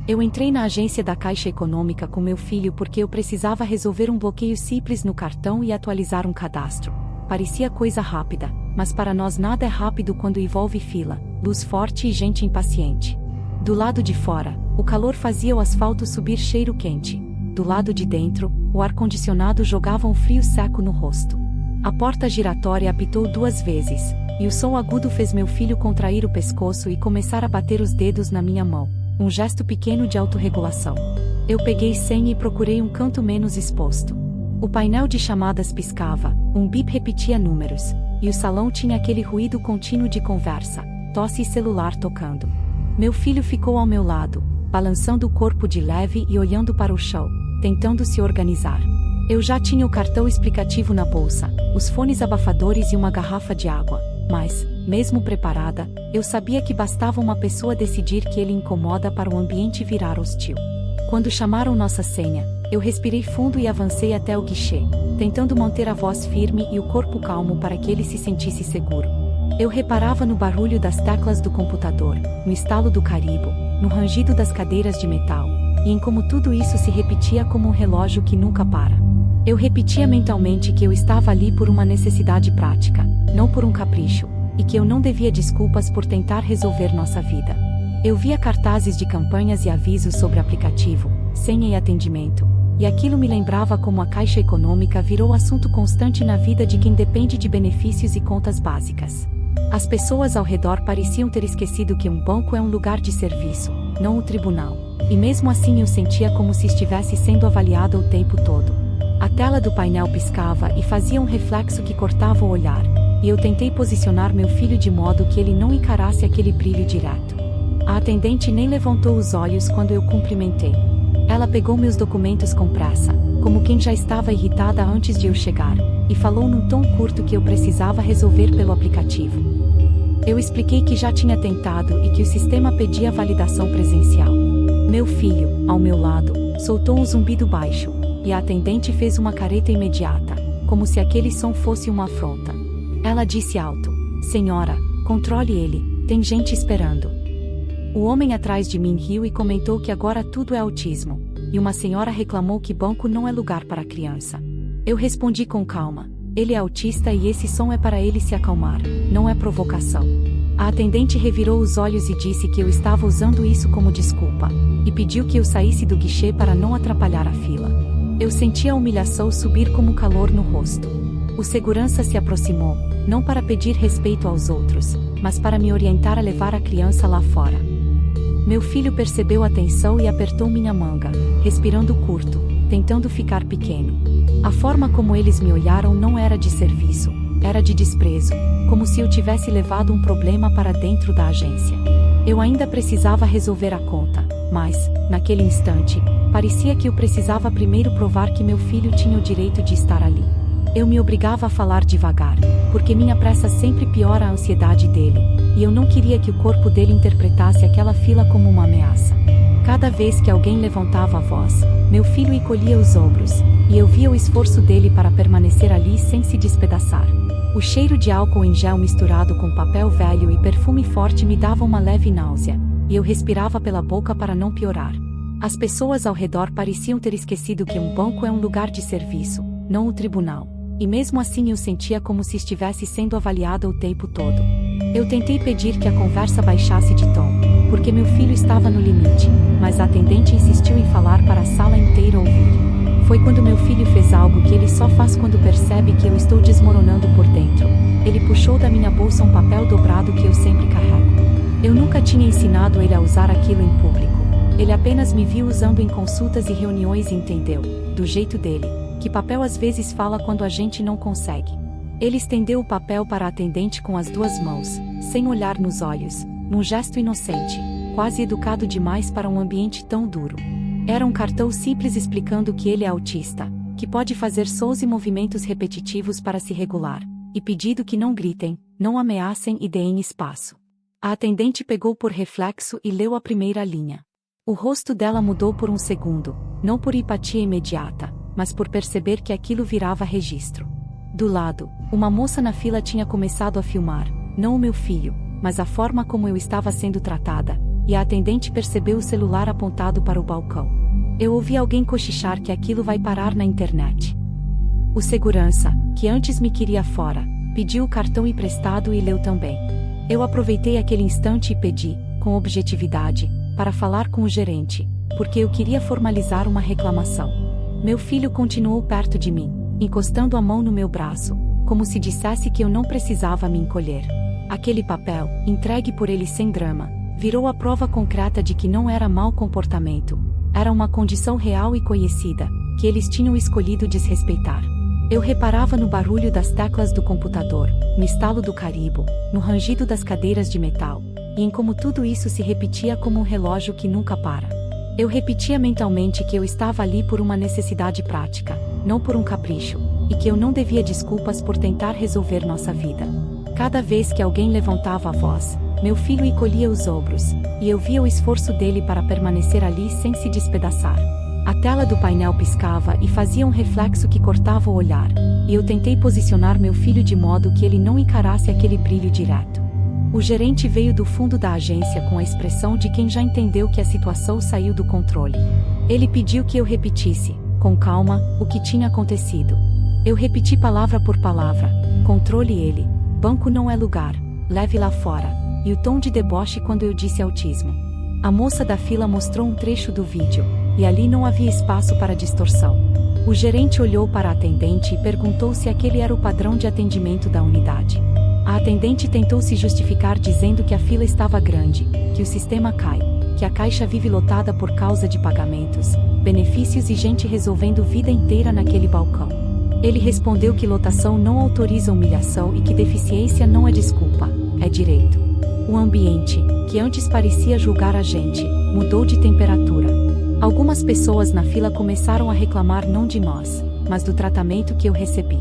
Eu entrei na agência da Caixa Econômica com meu filho porque eu precisava resolver um bloqueio simples no cartão e atualizar um cadastro. Parecia coisa rápida, mas para nós nada é rápido quando envolve fila, luz forte e gente impaciente. Do lado de fora, o calor fazia o asfalto subir cheiro quente. Do lado de dentro, o ar-condicionado jogava um frio seco no rosto. A porta giratória apitou 2 vezes, e o som agudo fez meu filho contrair o pescoço e começar a bater os dedos na minha mão, um gesto pequeno de autorregulação. Eu peguei senha e procurei um canto menos exposto. O painel de chamadas piscava, um bip repetia números, e o salão tinha aquele ruído contínuo de conversa, tosse e celular tocando. Meu filho ficou ao meu lado, balançando o corpo de leve e olhando para o chão, tentando se organizar. Eu já tinha o cartão explicativo na bolsa, os fones abafadores e uma garrafa de água, mas, mesmo preparada, eu sabia que bastava uma pessoa decidir que ele incomoda para o ambiente virar hostil. Quando chamaram nossa senha, eu respirei fundo e avancei até o guichê, tentando manter a voz firme e o corpo calmo para que ele se sentisse seguro. Eu reparava no barulho das teclas do computador, no estalo do carimbo, no rangido das cadeiras de metal, e em como tudo isso se repetia como um relógio que nunca para. Eu repetia mentalmente que eu estava ali por uma necessidade prática, não por um capricho, e que eu não devia desculpas por tentar resolver nossa vida. Eu via cartazes de campanhas e avisos sobre aplicativo, senha e atendimento, e aquilo me lembrava como a Caixa Econômica virou assunto constante na vida de quem depende de benefícios e contas básicas. As pessoas ao redor pareciam ter esquecido que um banco é um lugar de serviço, não um tribunal, e mesmo assim eu sentia como se estivesse sendo avaliada o tempo todo. A tela do painel piscava e fazia um reflexo que cortava o olhar, e eu tentei posicionar meu filho de modo que ele não encarasse aquele brilho direto. A atendente nem levantou os olhos quando eu cumprimentei. Ela pegou meus documentos com pressa, como quem já estava irritada antes de eu chegar, e falou num tom curto que eu precisava resolver pelo aplicativo. Eu expliquei que já tinha tentado e que o sistema pedia validação presencial. Meu filho, ao meu lado, soltou um zumbido baixo, e a atendente fez uma careta imediata, como se aquele som fosse uma afronta. Ela disse alto: "Senhora, controle ele, tem gente esperando." O homem atrás de mim riu e comentou que agora tudo é autismo, e uma senhora reclamou que banco não é lugar para criança. Eu respondi com calma: "Ele é autista e esse som é para ele se acalmar, não é provocação." A atendente revirou os olhos e disse que eu estava usando isso como desculpa, e pediu que eu saísse do guichê para não atrapalhar a fila. Eu senti a humilhação subir como calor no rosto. O segurança se aproximou, não para pedir respeito aos outros, mas para me orientar a levar a criança lá fora. Meu filho percebeu a tensão e apertou minha manga, respirando curto, tentando ficar pequeno. A forma como eles me olharam não era de serviço, era de desprezo, como se eu tivesse levado um problema para dentro da agência. Eu ainda precisava resolver a conta, mas, naquele instante, parecia que eu precisava primeiro provar que meu filho tinha o direito de estar ali. Eu me obrigava a falar devagar, porque minha pressa sempre piora a ansiedade dele, e eu não queria que o corpo dele interpretasse aquela fila como uma ameaça. Cada vez que alguém levantava a voz, meu filho encolhia os ombros, e eu via o esforço dele para permanecer ali sem se despedaçar. O cheiro de álcool em gel misturado com papel velho e perfume forte me dava uma leve náusea, e eu respirava pela boca para não piorar. As pessoas ao redor pareciam ter esquecido que um banco é um lugar de serviço, não um tribunal. E mesmo assim eu sentia como se estivesse sendo avaliada o tempo todo. Eu tentei pedir que a conversa baixasse de tom, porque meu filho estava no limite, mas a atendente insistiu em falar para a sala inteira ouvir. Foi quando meu filho fez algo que ele só faz quando percebe que eu estou desmoronando por dentro. Ele puxou da minha bolsa um papel dobrado que eu sempre carrego. Eu nunca tinha ensinado ele a usar aquilo em público. Ele apenas me viu usando em consultas e reuniões e entendeu, do jeito dele, que papel às vezes fala quando a gente não consegue. Ele estendeu o papel para a atendente com as 2 mãos, sem olhar nos olhos, num gesto inocente, quase educado demais para um ambiente tão duro. Era um cartão simples explicando que ele é autista, que pode fazer sons e movimentos repetitivos para se regular, e pedido que não gritem, não ameacem e deem espaço. A atendente pegou por reflexo e leu a primeira linha. O rosto dela mudou por um segundo, não por empatia imediata, mas por perceber que aquilo virava registro. Do lado, uma moça na fila tinha começado a filmar, não o meu filho, mas a forma como eu estava sendo tratada, e a atendente percebeu o celular apontado para o balcão. Eu ouvi alguém cochichar que aquilo vai parar na internet. O segurança, que antes me queria fora, pediu o cartão emprestado e leu também. Eu aproveitei aquele instante e pedi, com objetividade, para falar com o gerente, porque eu queria formalizar uma reclamação. Meu filho continuou perto de mim, encostando a mão no meu braço, como se dissesse que eu não precisava me encolher. Aquele papel, entregue por ele sem drama, virou a prova concreta de que não era mau comportamento, era uma condição real e conhecida, que eles tinham escolhido desrespeitar. Eu reparava no barulho das teclas do computador, no estalo do carimbo, no rangido das cadeiras de metal, e em como tudo isso se repetia como um relógio que nunca para. Eu repetia mentalmente que eu estava ali por uma necessidade prática, não por um capricho, e que eu não devia desculpas por tentar resolver nossa vida. Cada vez que alguém levantava a voz, meu filho encolhia os ombros, e eu via o esforço dele para permanecer ali sem se despedaçar. A tela do painel piscava e fazia um reflexo que cortava o olhar, e eu tentei posicionar meu filho de modo que ele não encarasse aquele brilho direto. O gerente veio do fundo da agência com a expressão de quem já entendeu que a situação saiu do controle. Ele pediu que eu repetisse, com calma, o que tinha acontecido. Eu repeti palavra por palavra: controle ele, banco não é lugar, leve lá fora, e o tom de deboche quando eu disse autismo. A moça da fila mostrou um trecho do vídeo, e ali não havia espaço para distorção. O gerente olhou para a atendente e perguntou se aquele era o padrão de atendimento da unidade. A atendente tentou se justificar dizendo que a fila estava grande, que o sistema cai, que a caixa vive lotada por causa de pagamentos, benefícios e gente resolvendo vida inteira naquele balcão. Ele respondeu que lotação não autoriza humilhação e que deficiência não é desculpa, é direito. O ambiente, que antes parecia julgar a gente, mudou de temperatura. Algumas pessoas na fila começaram a reclamar não de nós, mas do tratamento que eu recebi.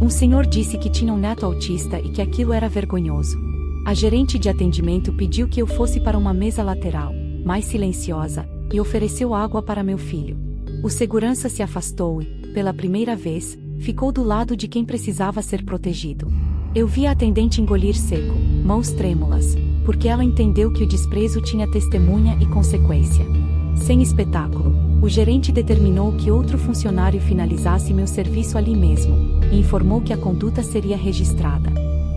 Um senhor disse que tinha um neto autista e que aquilo era vergonhoso. A gerente de atendimento pediu que eu fosse para uma mesa lateral, mais silenciosa, e ofereceu água para meu filho. O segurança se afastou e, pela primeira vez, ficou do lado de quem precisava ser protegido. Eu vi a atendente engolir seco, mãos trêmulas, porque ela entendeu que o desprezo tinha testemunha e consequência. Sem espetáculo, o gerente determinou que outro funcionário finalizasse meu serviço ali mesmo, e informou que a conduta seria registrada.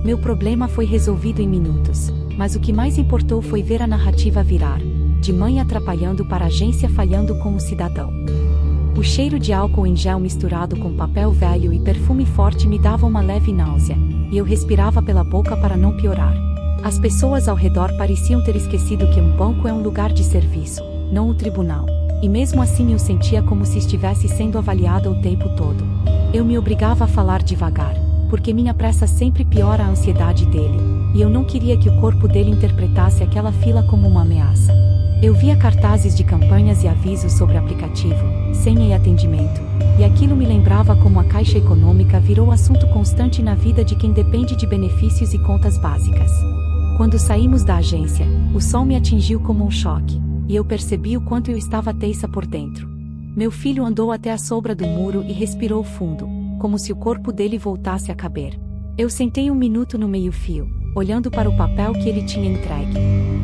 Meu problema foi resolvido em minutos, mas o que mais importou foi ver a narrativa virar, de mãe atrapalhando para a agência falhando com o cidadão. O cheiro de álcool em gel misturado com papel velho e perfume forte me dava uma leve náusea, e eu respirava pela boca para não piorar. As pessoas ao redor pareciam ter esquecido que um banco é um lugar de serviço, não um tribunal, e mesmo assim eu sentia como se estivesse sendo avaliada o tempo todo. Eu me obrigava a falar devagar, porque minha pressa sempre piora a ansiedade dele, e eu não queria que o corpo dele interpretasse aquela fila como uma ameaça. Eu via cartazes de campanhas e avisos sobre aplicativo, senha e atendimento, e aquilo me lembrava como a Caixa Econômica virou assunto constante na vida de quem depende de benefícios e contas básicas. Quando saímos da agência, o sol me atingiu como um choque, e eu percebi o quanto eu estava teiça por dentro. Meu filho andou até a sombra do muro e respirou fundo, como se o corpo dele voltasse a caber. Eu sentei um minuto no meio-fio, olhando para o papel que ele tinha entregue.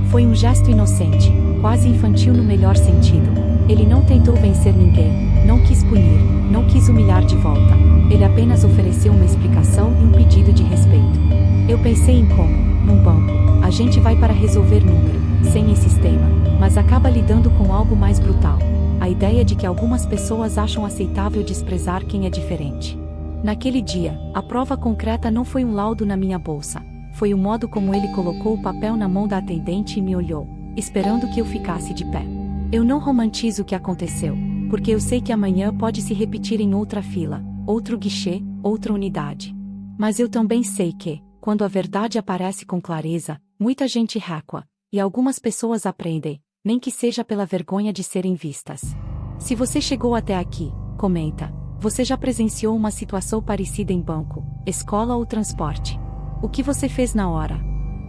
Foi um gesto inocente, quase infantil no melhor sentido. Ele não tentou vencer ninguém, não quis punir, não quis humilhar de volta. Ele apenas ofereceu uma explicação e um pedido de respeito. Eu pensei em como, num banco, a gente vai para resolver número, senha e sistema, mas acaba lidando com algo mais brutal. A ideia de que algumas pessoas acham aceitável desprezar quem é diferente. Naquele dia, a prova concreta não foi um laudo na minha bolsa, foi o modo como ele colocou o papel na mão da atendente e me olhou, esperando que eu ficasse de pé. Eu não romantizo o que aconteceu, porque eu sei que amanhã pode se repetir em outra fila, outro guichê, outra unidade. Mas eu também sei que, quando a verdade aparece com clareza, muita gente recua, e algumas pessoas aprendem, nem que seja pela vergonha de serem vistas. Se você chegou até aqui, comenta, você já presenciou uma situação parecida em banco, escola ou transporte? O que você fez na hora?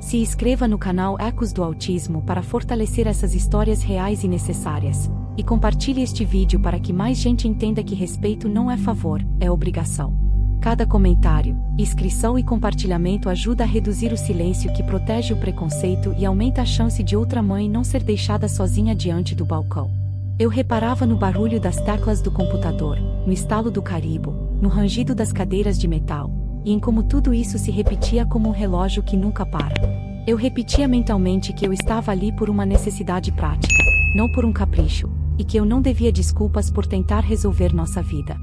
Se inscreva no canal Ecos do Autismo para fortalecer essas histórias reais e necessárias, e compartilhe este vídeo para que mais gente entenda que respeito não é favor, é obrigação. Cada comentário, inscrição e compartilhamento ajuda a reduzir o silêncio que protege o preconceito e aumenta a chance de outra mãe não ser deixada sozinha diante do balcão. Eu reparava no barulho das teclas do computador, no estalo do carimbo, no rangido das cadeiras de metal, e em como tudo isso se repetia como um relógio que nunca para. Eu repetia mentalmente que eu estava ali por uma necessidade prática, não por um capricho, e que eu não devia desculpas por tentar resolver nossa vida.